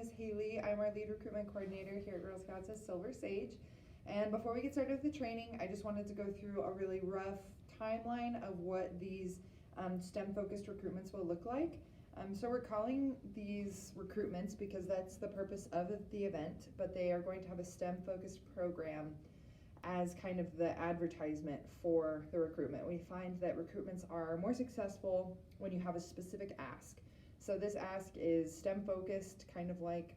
is Haley. I'm our lead recruitment coordinator here at Girl Scouts as Silver Sage. And before we get started with the training, I just wanted to go through a really rough timeline of what these STEM-focused recruitments will look like. So we're calling these recruitments because that's the purpose of the event, but they are going to have a STEM-focused program as kind of the advertisement for the recruitment. We find that recruitments are more successful when you have a specific ask. So this ask is STEM focused, kind of like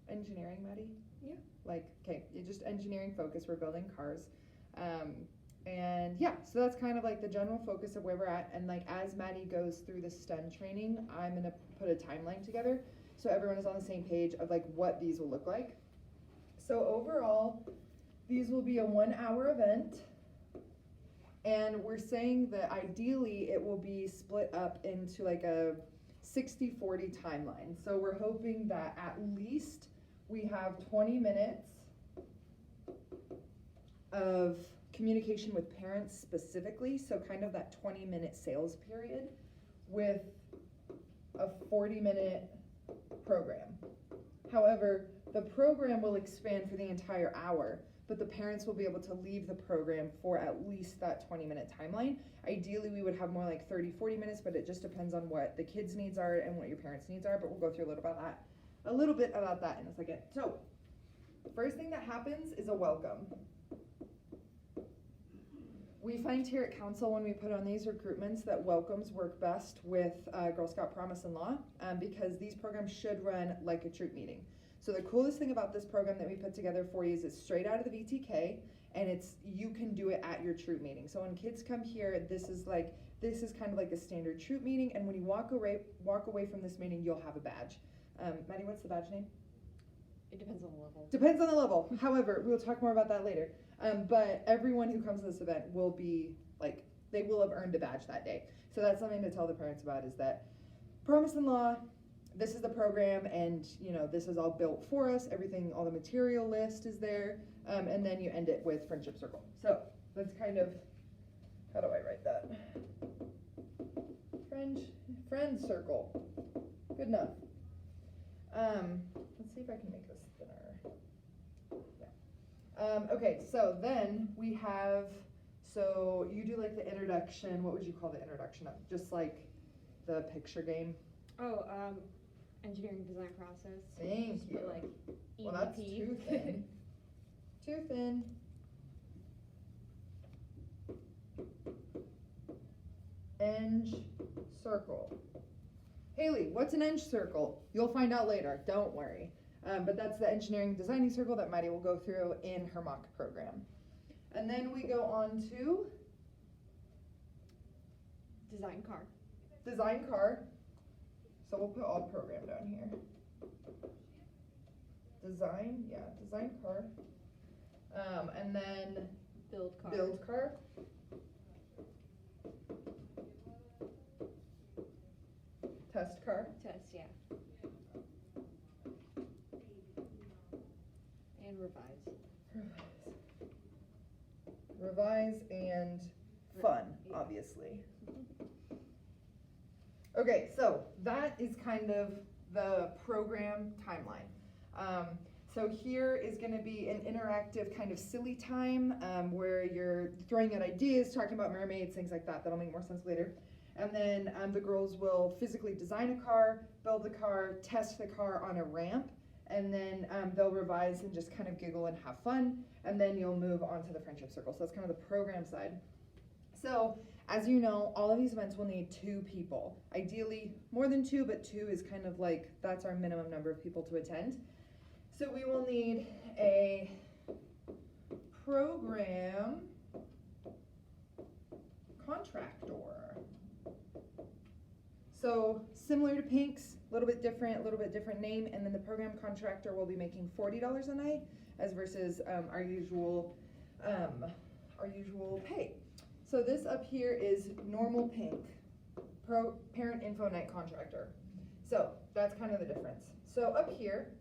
engineering, Maddie? Yeah. Like, okay, just engineering focus, we're building cars. And yeah, so that's kind of like the general focus of where we're at. And like as Maddie goes through the STEM training, I'm gonna put a timeline together so everyone is on the same page of like what these will look like. So overall, these will be a 1 hour event. And we're saying that ideally it will be split up into like a 60-40 timeline. So we're hoping that at least we have 20 minutes of communication with parents specifically, so kind of that 20-minute sales period with a 40-minute program. However, the program will expand for the entire hour, but the parents will be able to leave the program for at least that 20-minute timeline. Ideally, we would have more like 30-40 minutes, but it just depends on what the kids' needs are and what your parents' needs are, but we'll go through a little bit about that in a second. So, the first thing that happens is a welcome. We find here at council when we put on these recruitments that welcomes work best with Girl Scout Promise and Law because these programs should run like a troop meeting. So the coolest thing about this program that we put together for you is it's straight out of the VTK and you can do it at your troop meeting. So when kids come here, this is kind of like a standard troop meeting, and when you walk away from this meeting, you'll have a badge. Maddie, what's the badge name? It depends on the level. Depends on the level. However, we'll talk more about that later. But everyone who comes to this event will be like, they will have earned a badge that day. So that's something to tell the parents about, is that Promise and Law, this is the program, and this is all built for us. Everything, all the material list is there. And then you end it with Friendship Circle. So that's kind of, how do I write that? Friend Circle. Good enough. Let's see if I can make this thinner. Yeah. Okay, so then we have, so you do like the introduction. What would you call the introduction of? Just like the picture game? Oh, engineering design process. Thank Just you. put, like, Well, that's too thin. Too thin. Eng circle. Haley, what's an eng circle? You'll find out later, don't worry. But that's the engineering designing circle that Maddie will go through in her mock program. And then we go on to Design car. design car. So we'll put all program down here. Design car. And then Build car. build car. Test car. Test, yeah. And revise. Revise and fun, Yeah. obviously. Okay, so that is kind of the program timeline. So here is going to be an interactive kind of silly time where you're throwing out ideas, talking about mermaids, things like that. That'll make more sense later. And then the girls will physically design a car, build the car, test the car on a ramp, and then they'll revise and just kind of giggle and have fun. And then you'll move on to the Friendship Circle. So that's kind of the program side. So as you know, all of these events will need 2 people. Ideally more than 2, but 2 is kind of like, that's our minimum number of people to attend. So we will need a program contractor. So similar to Pink's, a little bit different name, and then the program contractor will be making $40 a night as versus our usual pay. So this up here is normal Pink, parent info night contractor. So that's kind of the difference. So up here,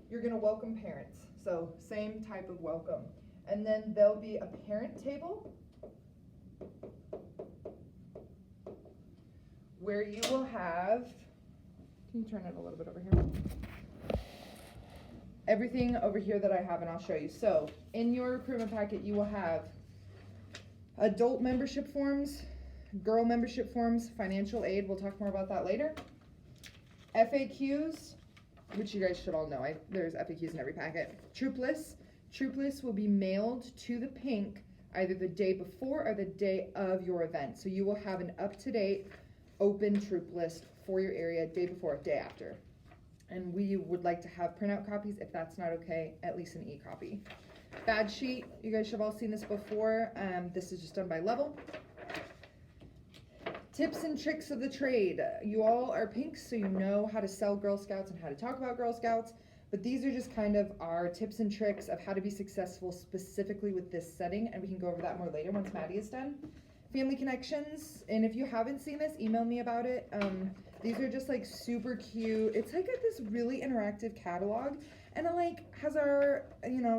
you're gonna welcome parents. So same type of welcome. And then there'll be a parent table where you will have, can you turn it a little bit over here? everything over here that I have, and I'll show you. So in your recruitment packet, you will have adult membership forms, girl membership forms, financial aid. We'll talk more about that later. FAQs, which you guys should all know. There's FAQs in every packet. Troop lists. Troop lists will be mailed to the pink either the day before or the day of your event. So you will have an up-to-date open troop list for your area day before, day after. And we would like to have printout copies. If that's not okay, at least an e-copy. Badge sheet, you guys should have all seen this before. This is just done by level. Tips and tricks of the trade. You all are pinks, so you know how to sell Girl Scouts and how to talk about Girl Scouts. But these are just kind of our tips and tricks of how to be successful specifically with this setting, and we can go over that more later once Maddie is done. Family connections, and if you haven't seen this, email me about it. These are just like super cute. It's like this really interactive catalog, and it like has our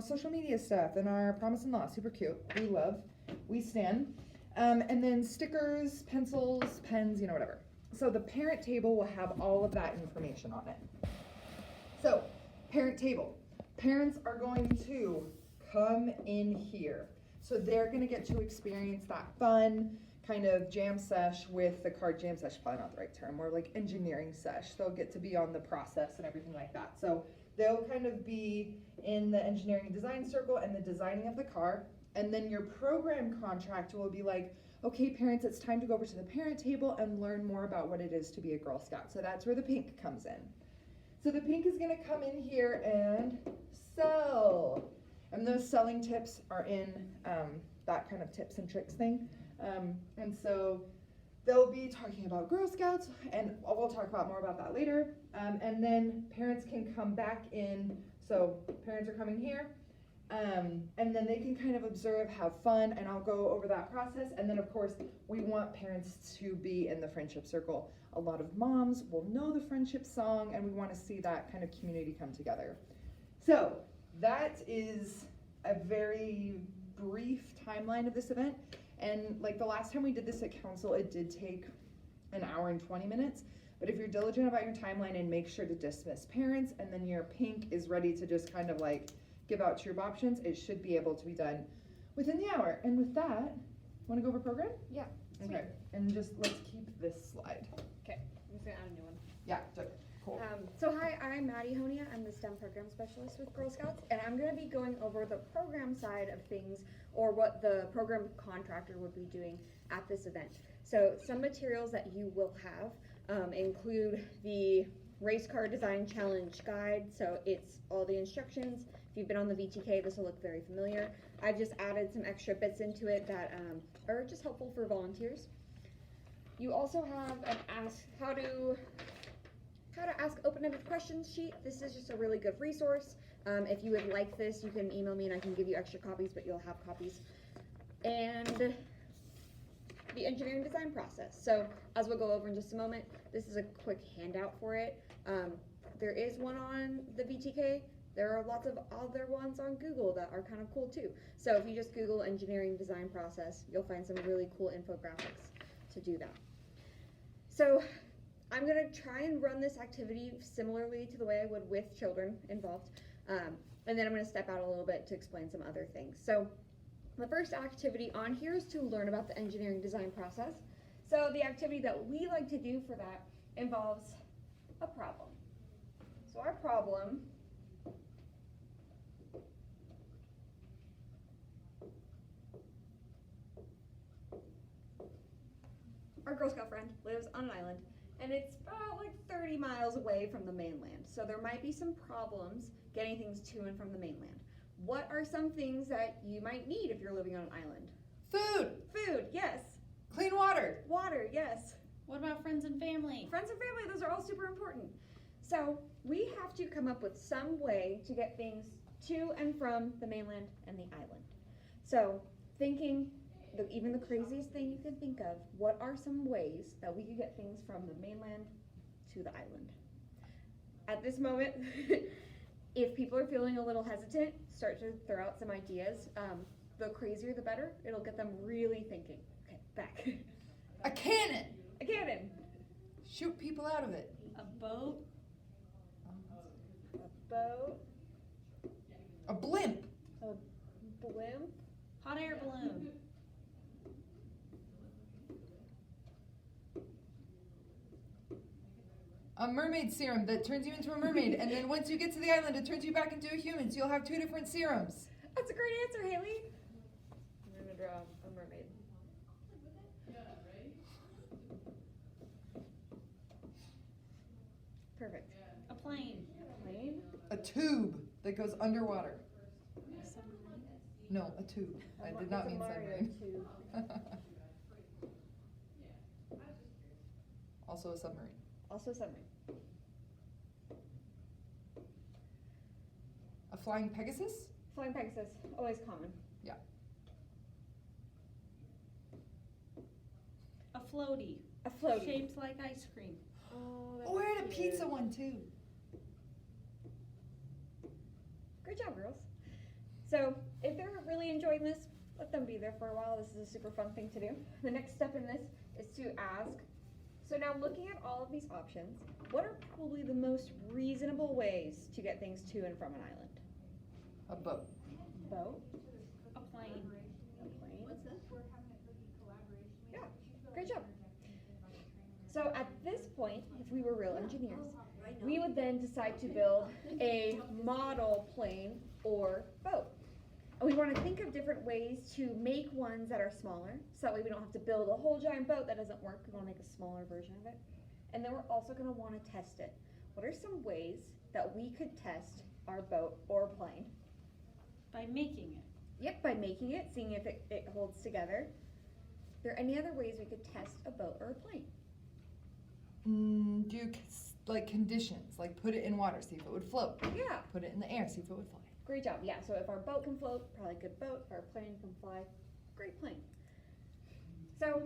social media stuff and our promise and law. Super cute. We love. We stand. And then stickers, pencils, pens, whatever. So the parent table will have all of that information on it. So parent table. Parents are going to come in here. So they're going to get to experience that fun kind of jam sesh with the card jam sesh, probably not the right term, more like engineering sesh. They'll get to be on the process and everything like that. So they'll kind of be in the engineering and design circle and the designing of the car. And then your program contract will be like, okay, parents, it's time to go over to the parent table and learn more about what it is to be a Girl Scout. So that's where the pink comes in. So the pink is going to come in here and sell. And those selling tips are in that kind of tips and tricks thing. And so they'll be talking about Girl Scouts, and we'll talk about more about that later. And then parents can come back in. So parents are coming here. And then they can kind of observe, have fun, and I'll go over that process. And then, of course, we want parents to be in the friendship circle. A lot of moms will know the friendship song, and we want to see that kind of community come together. So that is a very brief timeline of this event. And like the last time we did this at council, it did take an hour and 20 minutes. But if you're diligent about your timeline and make sure to dismiss parents, and then your pink is ready to just kind of like give out troop options, it should be able to be done within the hour. And with that, want to go over program? Yeah. Okay. And just let's keep this slide. Okay. I'm just gonna add a new one. Yeah. Good. Cool. So hi, I'm Maddie Honia. I'm the STEM program specialist with Girl Scouts, and I'm going to be going over the program side of things, or what the program contractor would be doing at this event. So some materials that you will have include the race car design challenge guide. So it's all the instructions. If you've been on the VTK, this will look very familiar. I've just added some extra bits into it that are just helpful for volunteers. You also have an how to ask open-ended questions sheet. This is just a really good resource. If you would like this, you can email me and I can give you extra copies, but you'll have copies. And the engineering design process. So as we'll go over in just a moment, this is a quick handout for it. There is one on the VTK. There are lots of other ones on Google that are kind of cool too. So if you just Google engineering design process, you'll find some really cool infographics to do that. So I'm going to try and run this activity similarly to the way I would with children involved. And then I'm going to step out a little bit to explain some other things. So the first activity on here is to learn about the engineering design process. So the activity that we like to do for that involves a problem. So our problem our Girl Scout friend lives on an island, and it's about like 30 miles away from the mainland. So there might be some problems getting things to and from the mainland. What are some things that you might need if you're living on an island? Food. Food, yes. Clean water. Water, yes. What about friends and family? Friends and family, those are all super important. So we have to come up with some way to get things to and from the mainland and the island. So thinking, even the craziest thing you can think of, what are some ways that we could get things from the mainland to the island? At this moment, if people are feeling a little hesitant, start to throw out some ideas. The crazier the better. It'll get them really thinking. Okay, back. A cannon. A cannon. Shoot people out of it. A boat? A boat. A blimp. A blimp? Hot air balloon. A mermaid serum that turns you into a mermaid, and then once you get to the island, it turns you back into a human, so you'll have 2 different serums. That's a great answer, Haley. I'm gonna draw a mermaid. Perfect. A plane. Plane? A tube that goes underwater. A submarine. No, a tube. I did not It's a mean Mario submarine. tube. Also a submarine. Also submarine. A flying Pegasus? Flying Pegasus, always common. A floaty. A floaty. Shaped like ice cream. Oh, Oh, we're at a cute. pizza one too. Great job, girls. So, if they're really enjoying this, let them be there for a while. This is a super fun thing to do. The next step in this is to ask, so now looking at all of these options, what are probably the most reasonable ways to get things to and from an island? A boat. Boat? A plane. A plane? Yeah, great job. So at this point, if we were real engineers, we would then decide to build a model plane or boat. And we want to think of different ways to make ones that are smaller, so that way we don't have to build a whole giant boat that doesn't work. We want to make a smaller version of it. And then we're also going to want to test it. What are some ways that we could test our boat or plane? By making it. Yep, by making it, seeing if it holds together. Are there any other ways we could test a boat or a plane? Like conditions, like put it in water, see if it would float. Yeah, Put it in the air, see if it would fly. great job. Yeah, so if our boat can float, probably a good boat. If our plane can fly, great plane. So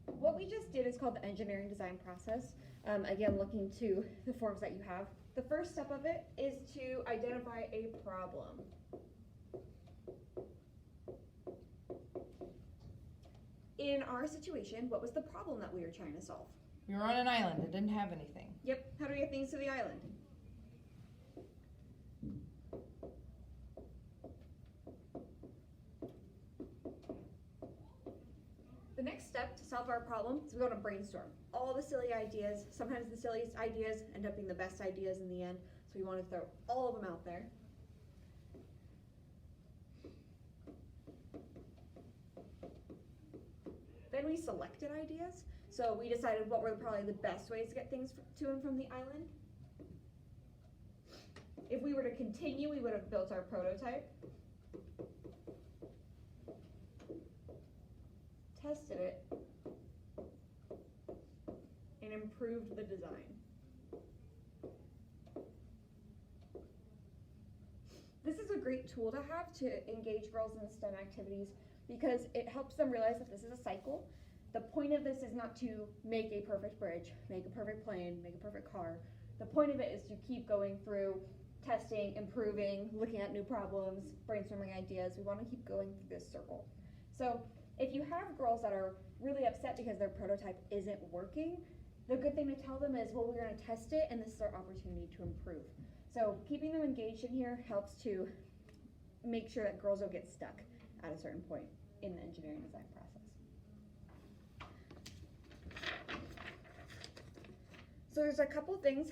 what we just did is called the engineering design process. Again, looking to the forms that you have. The first step of it is to identify a problem. In our situation, what was the problem that we were trying to solve? We were on an island, it didn't have anything. Yep, how do we get things to the island? The next step to solve our problem is we want to brainstorm all the silly ideas. Sometimes the silliest ideas end up being the best ideas in the end, so we want to throw all of them out there. Then we selected ideas. So we decided what were probably the best ways to get things to and from the island. If we were to continue, we would have built our prototype, tested it, and improved the design. This is a great tool to have to engage girls in STEM activities because it helps them realize that this is a cycle. The point of this is not to make a perfect bridge, make a perfect plane, make a perfect car. The point of it is to keep going through testing, improving, looking at new problems, brainstorming ideas. We want to keep going through this circle. So if you have girls that are really upset because their prototype isn't working, the good thing to tell them is, well, we're going to test it and this is our opportunity to improve. So keeping them engaged in here helps to make sure that girls don't get stuck at a certain point in the engineering design process. So there's a couple things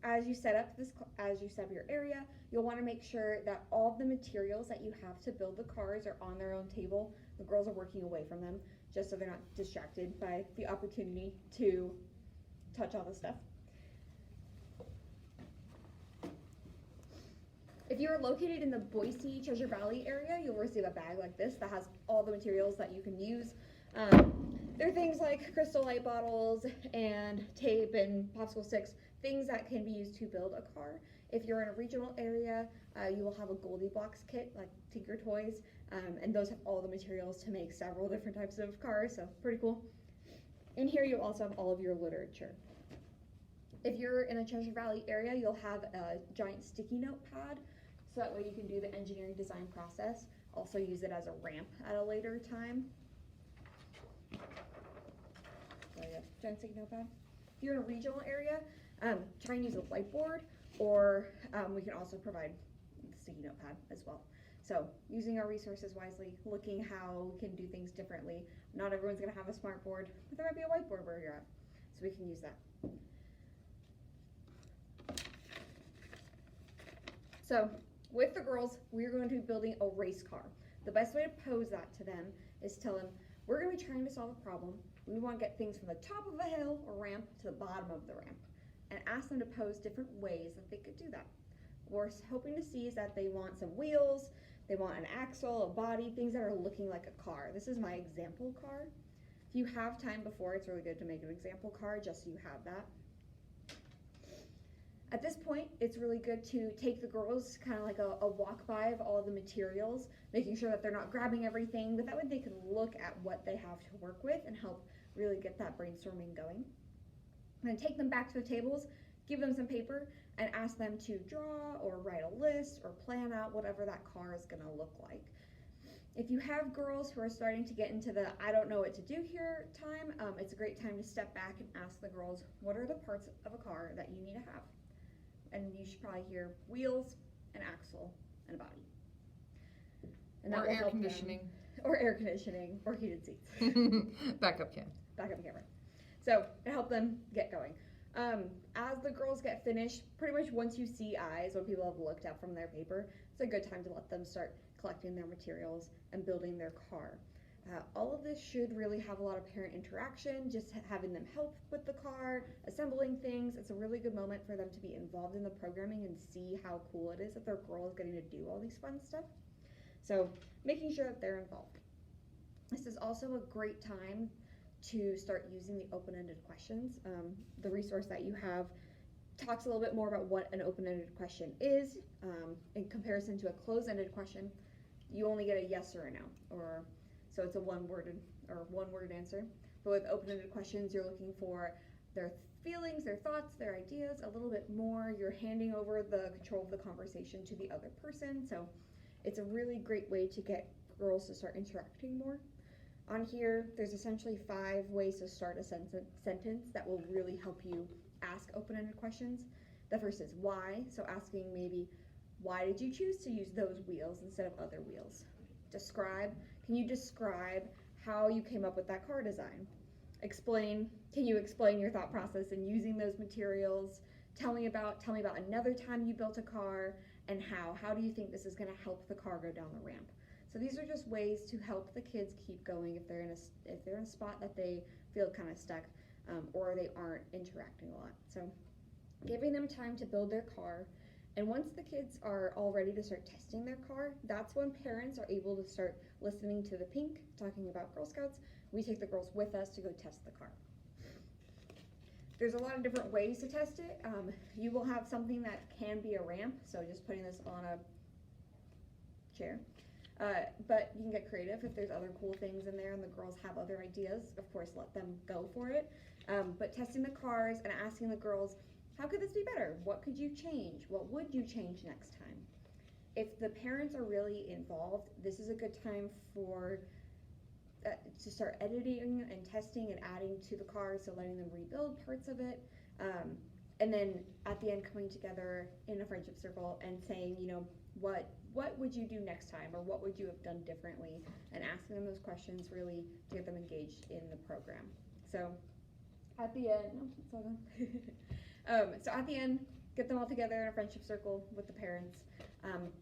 as you set up your area. You'll want to make sure that all of the materials that you have to build the cars are on their own table. The girls are working away from them, just so they're not distracted by the opportunity to touch all the stuff. If you are located in the Boise, Treasure Valley area, you'll receive a bag like this that has all the materials that you can use. There are things like crystal light bottles and tape and popsicle sticks, things that can be used to build a car. If you're in a regional area, you will have a Goldilocks kit, like Tinker Toys, and those have all the materials to make several different types of cars, so pretty cool. In here, you also have all of your literature. If you're in the Treasure Valley area, you'll have a giant sticky note pad, so that way you can do the engineering design process. Also use it as a ramp at a later time. So yeah, giant sticky note pad. If you're in a regional area, try and use a whiteboard, or we can also provide sticky notepad as well. So using our resources wisely, looking how we can do things differently. Not everyone's gonna have a smart board, but there might be a whiteboard where you're at, so we can use that. So with the girls, we're going to be building a race car. The best way to pose that to them is tell them, we're gonna be trying to solve a problem. We wanna get things from the top of a hill or ramp to the bottom of the ramp, and ask them to pose different ways that they could do that. What we're hoping to see is that they want some wheels, they want an axle, a body, things that are looking like a car. This is my example car. If you have time before, it's really good to make an example car just so you have that. At this point, it's really good to take the girls kind of like a walk by of all the materials, making sure that they're not grabbing everything, but that way they can look at what they have to work with and help really get that brainstorming going. And then take them back to the tables, give them some paper, and ask them to draw or write a list or plan out whatever that car is gonna look like. If you have girls who are starting to get into the I don't know what to do here time, it's a great time to step back and ask the girls, what are the parts of a car that you need to have? And you should probably hear wheels, an axle, and a body. And that Or will air help them- conditioning. Or air conditioning, or heated seats. Backup cam. Backup camera. So it helped them get going. As the girls get finished, pretty much once you see eyes, when people have looked up from their paper, it's a good time to let them start collecting their materials and building their car. All of this should really have a lot of parent interaction, just having them help with the car, assembling things. It's a really good moment for them to be involved in the programming and see how cool it is that their girl is getting to do all these fun stuff. So making sure that they're involved. This is also a great time to start using the open-ended questions. The resource that you have talks a little bit more about what an open-ended question is. In comparison to a closed-ended question, you only get a yes or a no, so it's a one-word answer. But with open-ended questions, you're looking for their feelings, their thoughts, their ideas, a little bit more. You're handing over the control of the conversation to the other person. So it's a really great way to get girls to start interacting more. On here, there's essentially 5 ways to start a sentence that will really help you ask open-ended questions. The first is why, so asking maybe, why did you choose to use those wheels instead of other wheels? Describe, can you describe how you came up with that car design? Explain, can you explain your thought process in using those materials? Tell me about another time you built a car, and how do you think this is gonna help the car go down the ramp? So these are just ways to help the kids keep going if they're in a spot that they feel kind of stuck, or they aren't interacting a lot. So giving them time to build their car, and once the kids are all ready to start testing their car, that's when parents are able to start listening to the pink, talking about Girl Scouts. We take the girls with us to go test the car. There's a lot of different ways to test it. You will have something that can be a ramp, so just putting this on a chair. But you can get creative if there's other cool things in there and the girls have other ideas. Of course, let them go for it. But testing the cars and asking the girls, how could this be better? What could you change? What would you change next time? If the parents are really involved, this is a good time for to start editing and testing and adding to the car, so letting them rebuild parts of it. And then at the end coming together in a friendship circle and saying, you know, what would you do next time, or what would you have done differently, and asking them those questions really to get them engaged in the program. So at the end, so at the end, get them all together in a friendship circle with the parents.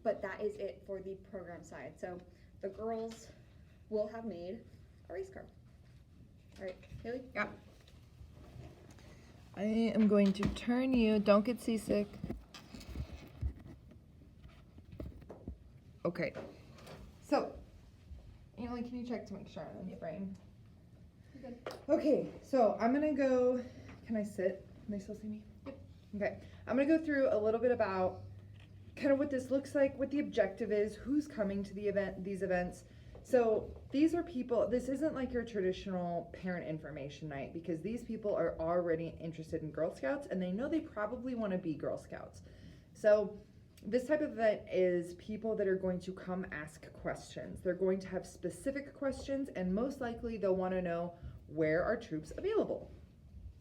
But that is it for the program side. So the girls will have made a race car. All right, Haley? Yeah. I am going to turn you. Don't get seasick. Okay. So, Emily, can you check to make sure I'm in the frame? You're good. Okay, so I'm gonna go. Can I sit? Can they still see me? Yep. Okay. I'm gonna go through a little bit about kind of what this looks like, what the objective is, who's coming to the event, these events. So these are people, this isn't like your traditional parent information night, because these people are already interested in Girl Scouts and they know they probably want to be Girl Scouts. So this type of event is people that are going to come ask questions. They're going to have specific questions, and most likely they'll want to know, where are troops available?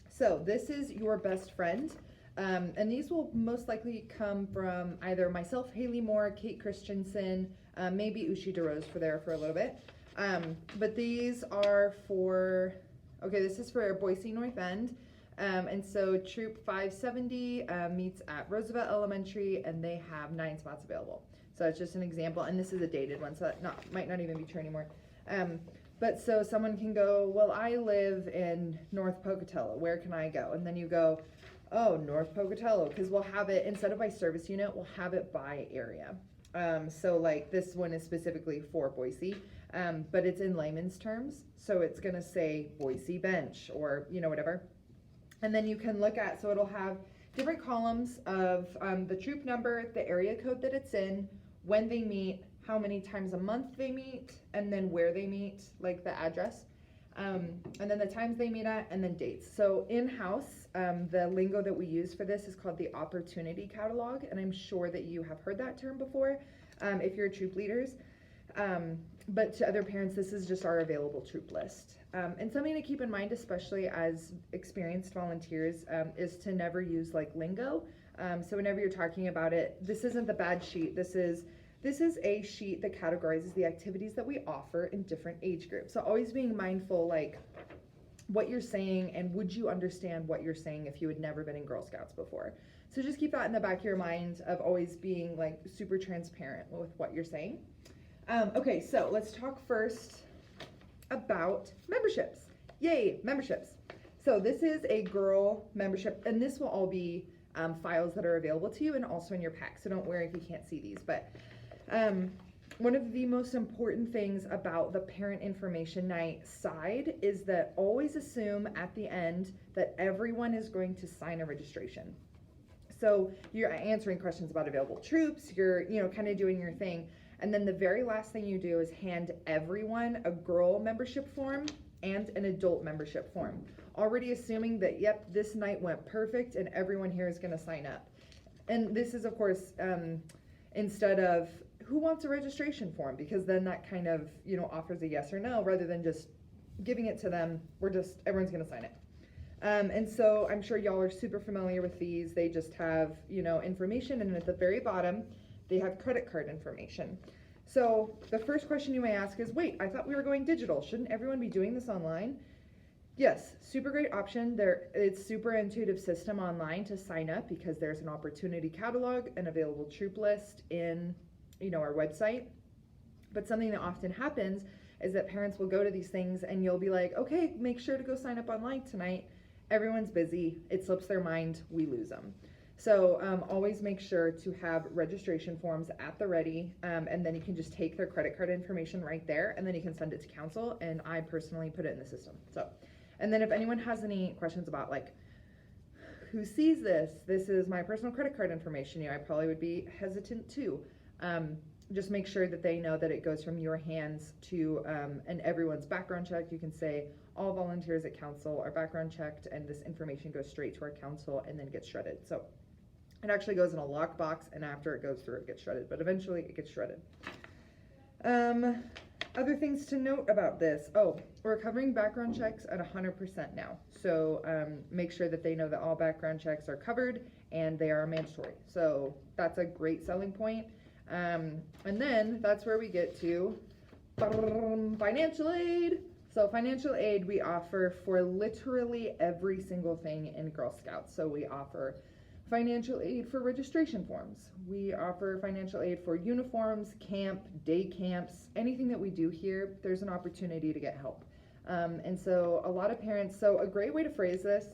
So this is your best friend. And these will most likely come from either myself, Haley Moore, Kate Christensen, maybe Ushi DeRose for there for a little bit. But these are for, okay, this is for Boise North End. And so Troop 570 meets at Roosevelt Elementary, and they have 9 spots available. So it's just an example, and this is a dated one, so that might not even be true anymore. But so someone can go, well, I live in North Pocatello, where can I go? And then you go, oh, North Pocatello, because we'll have it, instead of by service unit, we'll have it by area. So like this one is specifically for Boise, but it's in layman's terms, so it's gonna say Boise Bench, or, you know, whatever. And then you can look at, so it'll have different columns of the troop number, the area code that it's in, when they meet, how many times a month they meet, and then where they meet, like the address, and then the times they meet at, and then dates. So in-house, the lingo that we use for this is called the Opportunity Catalog, and I'm sure that you have heard that term before if you're troop leaders. But to other parents, this is just our available troop list. And something to keep in mind, especially as experienced volunteers, is to never use like lingo. So whenever you're talking about it, this isn't the bad sheet. This is a sheet that categorizes the activities that we offer in different age groups. So always being mindful, like what you're saying, and would you understand what you're saying if you had never been in Girl Scouts before. So just keep that in the back of your mind of always being like super transparent with what you're saying. Okay, so let's talk first about memberships. Yay, memberships. So this is a girl membership, and this will all be files that are available to you and also in your pack, so don't worry if you can't see these. But one of the most important things about the parent information night side is that always assume at the end that everyone is going to sign a registration. So you're answering questions about available troops, you're, you know, kind of doing your thing. And then the very last thing you do is hand everyone a girl membership form and an adult membership form, already assuming that, yep, this night went perfect and everyone here is going to sign up. And this is, of course, instead of who wants a registration form, because then that kind of, you know, offers a yes or no rather than just giving it to them. Everyone's going to sign it. And so I'm sure y'all are super familiar with these. They just have, you know, information, and at the very bottom, they have credit card information. So the first question you may ask is, wait, I thought we were going digital. Shouldn't everyone be doing this online? Yes, super great option. It's super intuitive system online to sign up, because there's an opportunity catalog, an available troop list in, you know, our website. But something that often happens is that parents will go to these things and you'll be like, okay, make sure to go sign up online tonight. Everyone's busy. It slips their mind. We lose them. So always make sure to have registration forms at the ready, and then you can just take their credit card information right there, and then you can send it to council, and I personally put it in the system. So, and then if anyone has any questions about like, who sees this? This is my personal credit card information. You know, I probably would be hesitant too. Just make sure that they know that it goes from your hands to, and everyone's background checked. You can say all volunteers at council are background checked, and this information goes straight to our council and then gets shredded. So it actually goes in a lockbox, and after it goes through, it gets shredded, but eventually it gets shredded. Other things to note about this. Oh, we're covering background checks at 100% now. So make sure that they know that all background checks are covered and they are mandatory. So that's a great selling point. And then that's where we get to financial aid. So financial aid we offer for literally every single thing in Girl Scouts. So we offer financial aid for registration forms. We offer financial aid for uniforms, camp, day camps, anything that we do here, there's an opportunity to get help. And so a lot of parents, so a great way to phrase this,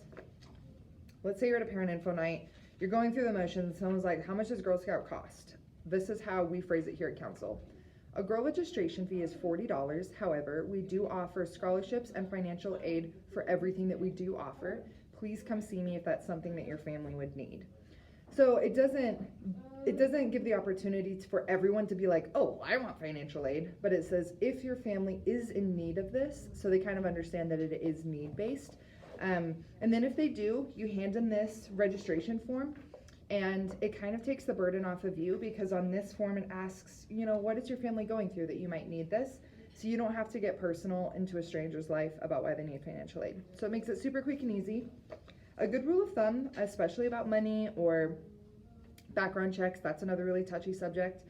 let's say you're at a parent info night, you're going through the motions, someone's like, how much does Girl Scout cost? This is how we phrase it here at council. A girl registration fee is $40. However, we do offer scholarships and financial aid for everything that we do offer. Please come see me if that's something that your family would need. So it doesn't give the opportunity for everyone to be like, oh, I want financial aid, but it says if your family is in need of this, so they kind of understand that it is need-based. And then if they do, you hand them this registration form, and it kind of takes the burden off of you, because on this form it asks, you know, what is your family going through that you might need this? So you don't have to get personal into a stranger's life about why they need financial aid. So it makes it super quick and easy. a good rule of thumb, especially about money or background checks, that's another really touchy subject.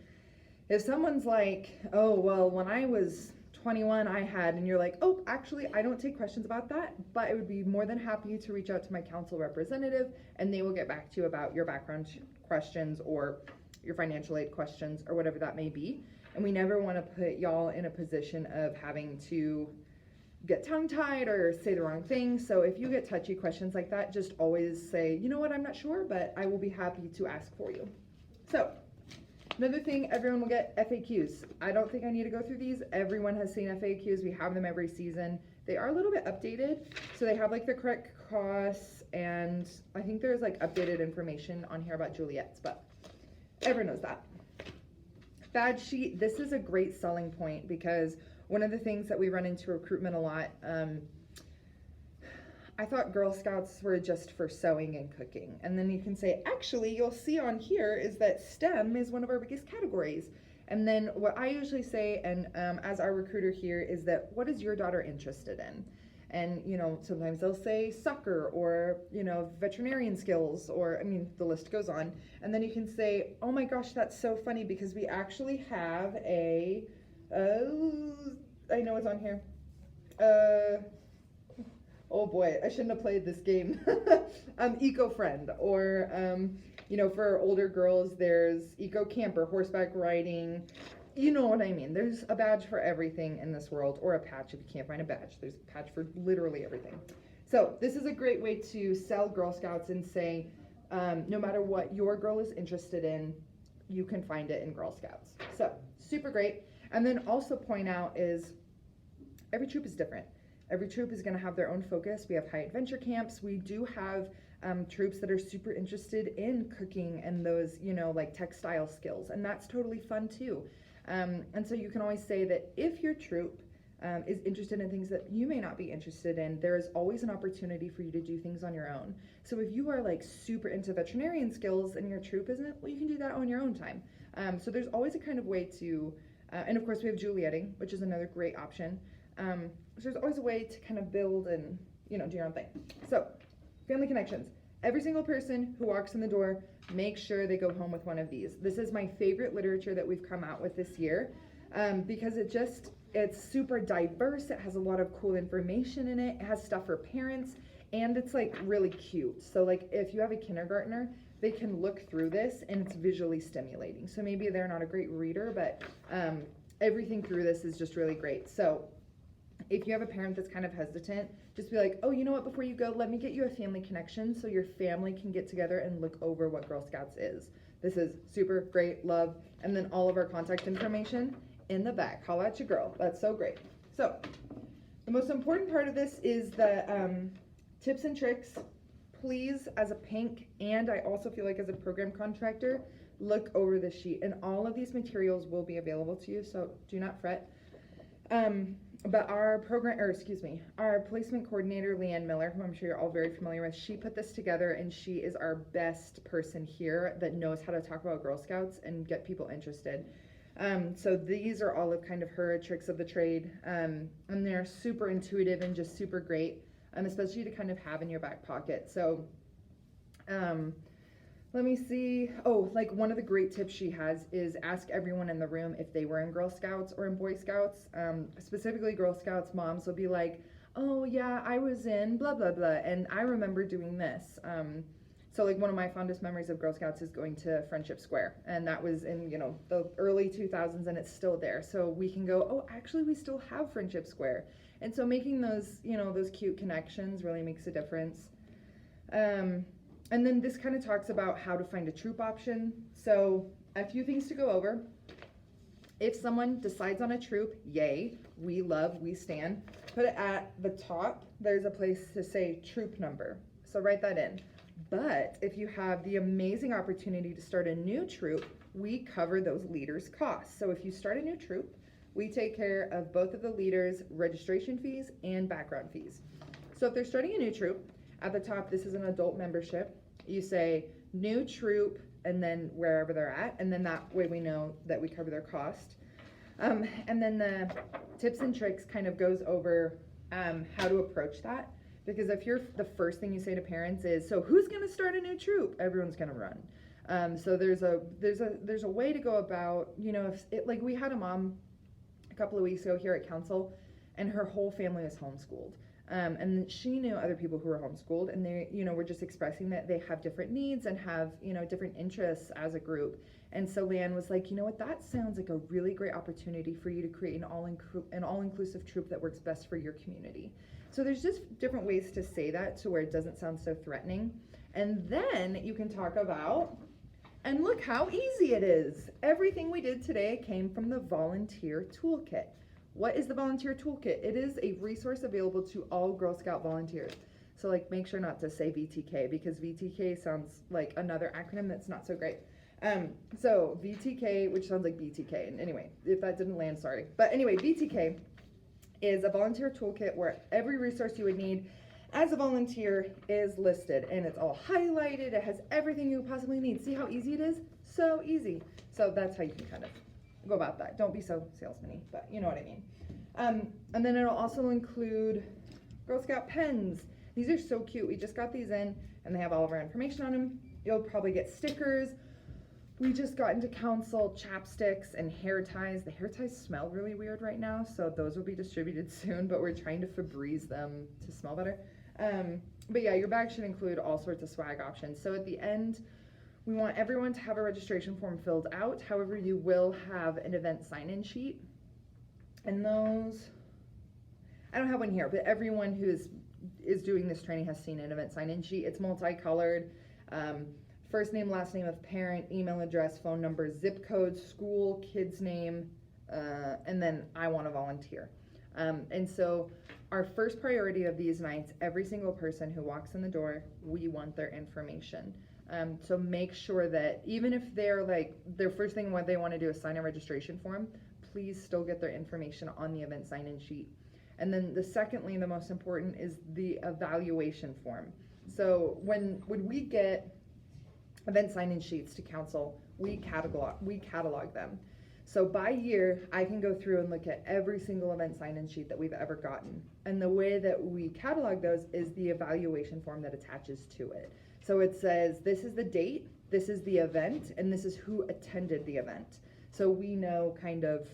If someone's like, oh, well, when I was 21, I had, and you're like, oh, actually, I don't take questions about that, but I would be more than happy to reach out to my council representative, and they will get back to you about your background questions or your financial aid questions or whatever that may be. And we never want to put y'all in a position of having to get tongue-tied or say the wrong thing. So if you get touchy questions like that, just always say, you know what, I'm not sure, but I will be happy to ask for you. So another thing, everyone will get FAQs. I don't think I need to go through these. Everyone has seen FAQs. We have them every season. They are a little bit updated. So they have like the correct costs, and I think there's like updated information on here about Juliet's, but everyone knows that. Badge sheet, this is a great selling point because one of the things that we run into recruitment a lot, I thought Girl Scouts were just for sewing and cooking. And then you can say, actually, you'll see on here is that STEM is one of our biggest categories. And then what I usually say, and as our recruiter here, is that what is your daughter interested in? And, you know, sometimes they'll say soccer or, you know, veterinarian skills, or, I mean, the list goes on. And then you can say, oh my gosh, that's so funny because we actually have a, I know it's on here. Oh boy, I shouldn't have played this game. Eco-friend, or, you know, for older girls, there's eco-camper, horseback riding. You know what I mean. There's a badge for everything in this world, or a patch if you can't find a badge. There's a patch for literally everything. So this is a great way to sell Girl Scouts and say, no matter what your girl is interested in, you can find it in Girl Scouts. So super great. And then also point out is every troop is different. Every troop is going to have their own focus. We have high adventure camps. We do have troops that are super interested in cooking and those, you know, like textile skills. And that's totally fun too. And so you can always say that if your troop is interested in things that you may not be interested in, there is always an opportunity for you to do things on your own. So if you are like super into veterinarian skills and your troop isn't, well, you can do that on your own time. So there's always a kind of way to, and of course we have Julietting, which is another great option. So there's always a way to kind of build and, you know, do your own thing. So family connections. Every single person who walks in the door, make sure they go home with one of these. This is my favorite literature that we've come out with this year, because it's super diverse. It has a lot of cool information in it. It has stuff for parents, and it's like really cute. So like if you have a kindergartner, they can look through this and it's visually stimulating. So maybe they're not a great reader, but everything through this is just really great. So if you have a parent that's kind of hesitant, just be like, oh, you know what, before you go, let me get you a family connection so your family can get together and look over what Girl Scouts is. This is super great, love, and then all of our contact information in the back. Holla at your girl. That's so great. So the most important part of this is the tips and tricks. Please, as a PINK, and I also feel like as a program contractor, look over the sheet, and all of these materials will be available to you, so do not fret. But our placement coordinator, Leanne Miller, who I'm sure you're all very familiar with, she put this together, and she is our best person here that knows how to talk about Girl Scouts and get people interested. So these are all of kind of her tricks of the trade, and they're super intuitive and just super great, especially to kind of have in your back pocket. So let me see. Oh, like one of the great tips she has is ask everyone in the room if they were in Girl Scouts or in Boy Scouts. Specifically Girl Scouts moms will be like, oh yeah, I was in blah, blah, blah, and I remember doing this. So like one of my fondest memories of Girl Scouts is going to Friendship Square, and that was in, you know, the early 2000s, and it's still there. So we can go, oh, actually we still have Friendship Square. And so making those, you know, those cute connections really makes a difference. And then this kind of talks about how to find a troop option. So a few things to go over. If someone decides on a troop, yay, we stand. Put it at the top. There's a place to say troop number. So write that in. But if you have the amazing opportunity to start a new troop, we cover those leaders' costs. So if you start a new troop, we take care of both of the leaders' registration fees and background fees. So if they're starting a new troop, at the top, this is an adult membership. You say new troop and then wherever they're at, and then that way we know that we cover their cost. And then the tips and tricks kind of goes over how to approach that. Because if you're the first thing you say to parents is, so who's going to start a new troop? Everyone's going to run. So there's a way to go about, you know, if it, like we had a mom a couple of weeks ago here at council, and her whole family is homeschooled. And she knew other people who were homeschooled, and they, you know, were just expressing that they have different needs and have, you know, different interests as a group. And so Leanne was like, you know what, that sounds like a really great opportunity for you to create an all-inclusive troop that works best for your community. So there's just different ways to say that to where it doesn't sound so threatening. And then you can talk about, and look how easy it is. Everything we did today came from the volunteer toolkit. What is the volunteer toolkit? It is a resource available to all Girl Scout volunteers. So like make sure not to say VTK, because VTK sounds like another acronym that's not so great. So VTK, which sounds like BTK. And anyway, if that didn't land, sorry. But anyway, VTK is a volunteer toolkit where every resource you would need as a volunteer is listed, and it's all highlighted. It has everything you possibly need. See how easy it is? So easy. So that's how you can kind of go about that. Don't be so salesman-y, but you know what I mean. And then it'll also include Girl Scout pens. These are so cute. We just got these in, and they have all of our information on them. You'll probably get stickers. We just got into council chapsticks and hair ties. The hair ties smell really weird right now, so those will be distributed soon, but we're trying to Febreze them to smell better. But yeah, your bag should include all sorts of swag options. So at the end, we want everyone to have a registration form filled out. However, you will have an event sign-in sheet. And those, I don't have one here, but everyone who is doing this training has seen an event sign-in sheet. It's multicolored. First name, last name of parent, email address, phone number, zip code, school, kid's name, and then I want to volunteer. And so our first priority of these nights, every single person who walks in the door, we want their information. So make sure that even if they're like, their first thing what they want to do is sign a registration form, please still get their information on the event sign-in sheet. And then the secondly, the most important is the evaluation form. So when we get event sign-in sheets to council, we catalog them. So by year, I can go through and look at every single event sign-in sheet that we've ever gotten. And the way that we catalog those is the evaluation form that attaches to it. So it says, this is the date, this is the event, and this is who attended the event. So we know kind of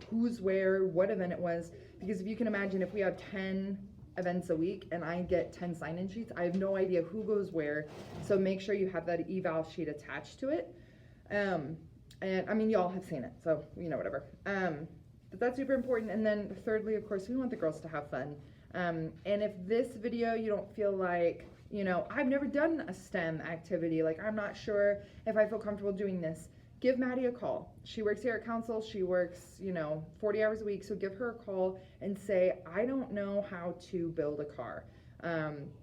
who's where, what event it was, because if you can imagine, if we have 10 events a week and I get 10 sign-in sheets, I have no idea who goes where. So make sure you have that eval sheet attached to it. And I mean, y'all have seen it, so you know, whatever. But that's super important. And then thirdly, of course, we want the girls to have fun. And if this video, you don't feel like, you know, I've never done a STEM activity, like I'm not sure if I feel comfortable doing this, give Maddie a call. She works here at council. She works, you know, 40 hours a week. So give her a call and say, I don't know how to build a car.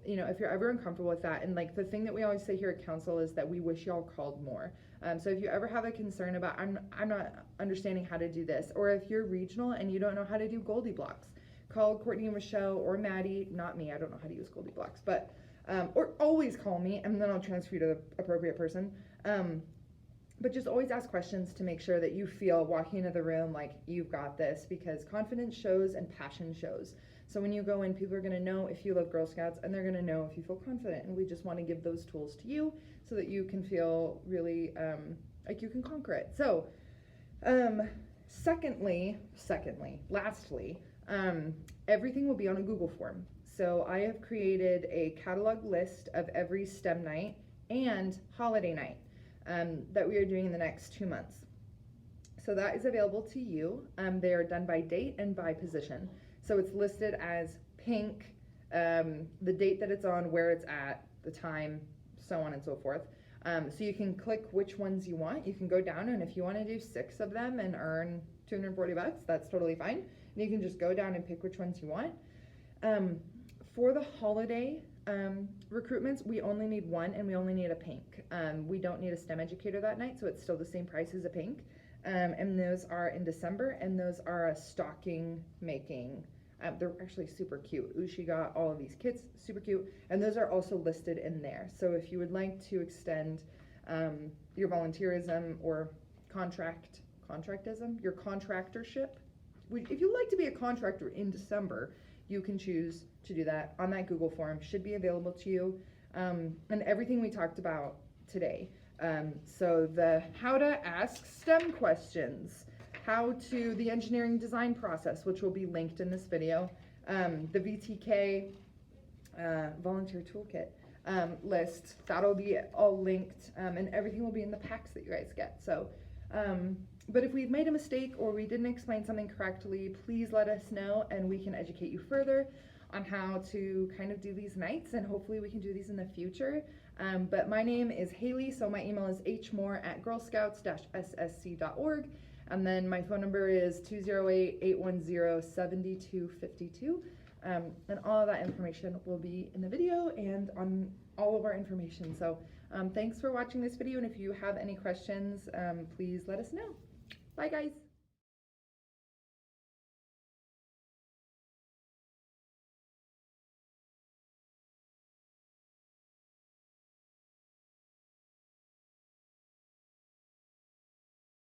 You know, if you're ever uncomfortable with that. And like the thing that we always say here at council is that we wish y'all called more. So if you ever have a concern about, I'm not understanding how to do this, or if you're regional and you don't know how to do Goldie blocks, call Courtney and Michelle or Maddie, not me. I don't know how to use Goldie blocks, but, or always call me and then I'll transfer you to the appropriate person. But just always ask questions to make sure that you feel walking into the room like you've got this, because confidence shows and passion shows. So when you go in, people are going to know if you love Girl Scouts, and they're going to know if you feel confident. And we just want to give those tools to you so that you can feel really like you can conquer it. So lastly, everything will be on a Google form. So I have created a catalog list of every STEM night and holiday night that we are doing in the next 2 months. So that is available to you. They are done by date and by position. So it's listed as pink, the date that it's on, where it's at, the time, so on and so forth. So you can click which ones you want. You can go down, and if you want to do 6 of them and earn $240, that's totally fine. And you can just go down and pick which ones you want. For the holiday recruitments, we only need 1, and we only need a pink. We don't need a STEM educator that night, so it's still the same price as a pink. And those are in December, and those are a stocking making. They're actually super cute. Ushi got all of these kits, super cute, and those are also listed in there. So if you would like to extend your volunteerism or contractism, your contractorship, if you'd like to be a contractor in December, you can choose to do that on that Google form. Should be available to you. And everything we talked about today. So the how to ask STEM questions, the engineering design process, which will be linked in this video, the VTK volunteer toolkit list, that'll be all linked, and everything will be in the packs that you guys get. So, but if we've made a mistake or we didn't explain something correctly, please let us know and we can educate you further on how to kind of do these nights, and hopefully we can do these in the future. But my name is Haley, so my email is hmore@girlscouts-ssc.org, and then my phone number is 208-810-7252. And all of that information will be in the video and on all of our information. So thanks for watching this video, and if you have any questions, please let us know. Bye guys.